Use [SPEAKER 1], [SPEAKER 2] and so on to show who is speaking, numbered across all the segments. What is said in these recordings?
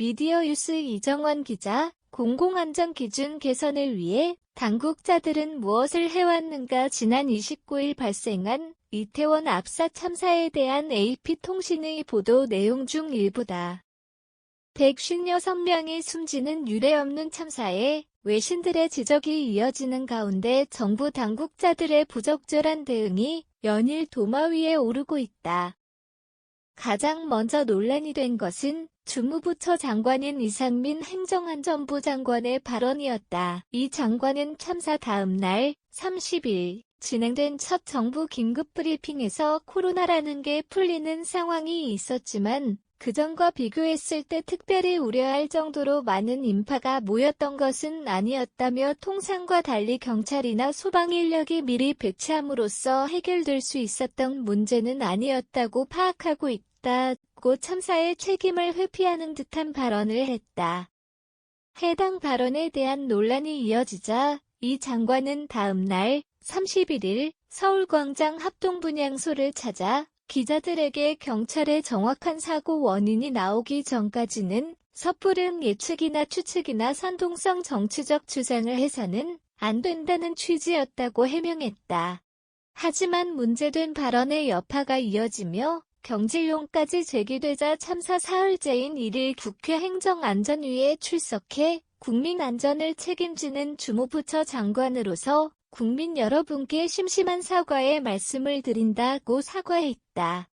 [SPEAKER 1] 미디어유스 이정원 기자, 공공안전 기준 개선을 위해 당국자들은 무엇을 해왔는가. 지난 29일 발생한 이태원 압사 참사에 대한 AP통신의 보도 내용 중 일부다. 156명이 숨지는 유례없는 참사에 외신들의 지적이 이어지는 가운데 정부 당국자들의 부적절한 대응이 연일 도마 위에 오르고 있다. 가장 먼저 논란이 된 것은 주무부처 장관인 이상민 행정안전부 장관의 발언이었다. 이 장관은 참사 다음 날 30일 진행된 첫 정부 긴급 브리핑에서 코로나라는 게 풀리는 상황이 있었지만 그전과 비교했을 때 특별히 우려할 정도로 많은 인파가 모였던 것은 아니었다며 통상과 달리 경찰이나 소방 인력이 미리 배치함으로써 해결될 수 있었던 문제는 아니었다고 파악하고 있다고 참사의 책임을 회피하는 듯한 발언을 했다. 해당 발언에 대한 논란이 이어지자 이 장관은 다음 날 31일 서울광장 합동분향소를 찾아 기자들에게 경찰의 정확한 사고 원인이 나오기 전까지는 섣부른 예측이나 추측이나 선동성 정치적 주장을 해서는 안 된다는 취지였다고 해명했다. 하지만 문제된 발언의 여파가 이어지며 경질론까지 제기되자 참사 사흘째인 1일 국회 행정안전위에 출석해 국민안전을 책임지는 주무부처 장관으로서 국민 여러분께 심심한 사과의 말씀을 드린다고 사과했다.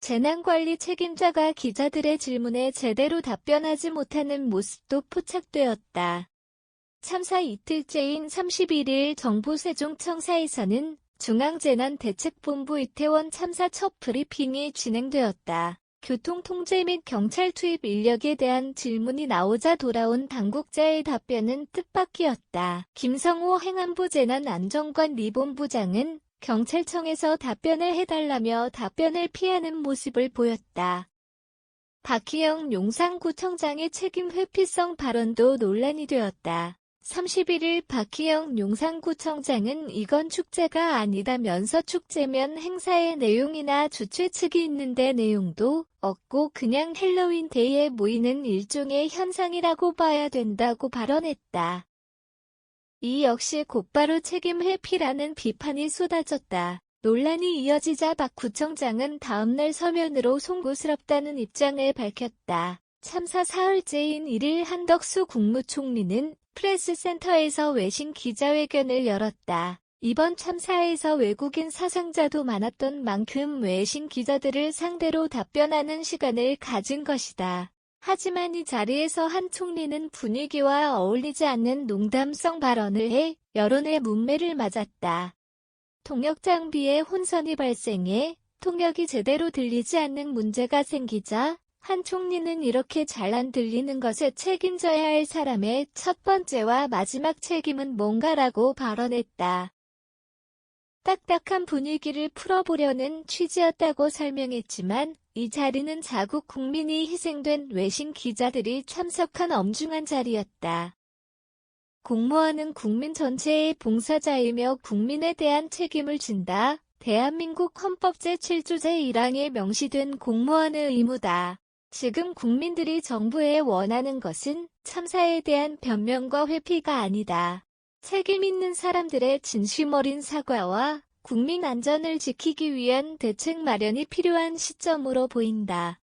[SPEAKER 1] 재난관리 책임자가 기자들의 질문에 제대로 답변하지 못하는 모습도 포착되었다. 참사 이틀째인 31일 정부 세종청사에서는 중앙재난대책본부 이태원 참사 첫 브리핑이 진행되었다. 교통통제 및 경찰 투입 인력에 대한 질문이 나오자 돌아온 당국자의 답변은 뜻밖이었다. 김성호 행안부 재난안전관리본부장은 경찰청에서 답변을 해달라며 답변을 피하는 모습을 보였다. 박희영 용산구청장의 책임 회피성 발언도 논란이 되었다. 31일 박희영 용산구청장은 이건 축제가 아니다면서 축제면 행사의 내용이나 주최 측이 있는데 내용도 없고 그냥 헬로윈 데이에 모이는 일종의 현상이라고 봐야 된다고 발언했다. 이 역시 곧바로 책임 회피라는 비판이 쏟아졌다. 논란이 이어지자 박 구청장은 다음날 서면으로 송구스럽다는 입장을 밝혔다. 참사 사흘째인 1일 한덕수 국무총리는 프레스센터에서 외신 기자회견을 열었다. 이번 참사에서 외국인 사상자도 많았던 만큼 외신 기자들을 상대로 답변하는 시간을 가진 것이다. 하지만 이 자리에서 한 총리는 분위기와 어울리지 않는 농담성 발언을 해 여론의 문매를 맞았다. 통역 장비에 혼선이 발생해 통역이 제대로 들리지 않는 문제가 생기자 한 총리는 이렇게 잘 안 들리는 것에 책임져야 할 사람의 첫 번째와 마지막 책임은 뭔가라고 발언했다. 딱딱한 분위기를 풀어보려는 취지였다고 설명했지만 이 자리는 자국 국민이 희생된 외신 기자들이 참석한 엄중한 자리였다. 공무원은 국민 전체의 봉사자이며 국민에 대한 책임을 진다. 대한민국 헌법 제7조 제1항에 명시된 공무원의 의무다. 지금 국민들이 정부에 원하는 것은 참사에 대한 변명과 회피가 아니다. 책임 있는 사람들의 진심 어린 사과와 국민 안전을 지키기 위한 대책 마련이 필요한 시점으로 보인다.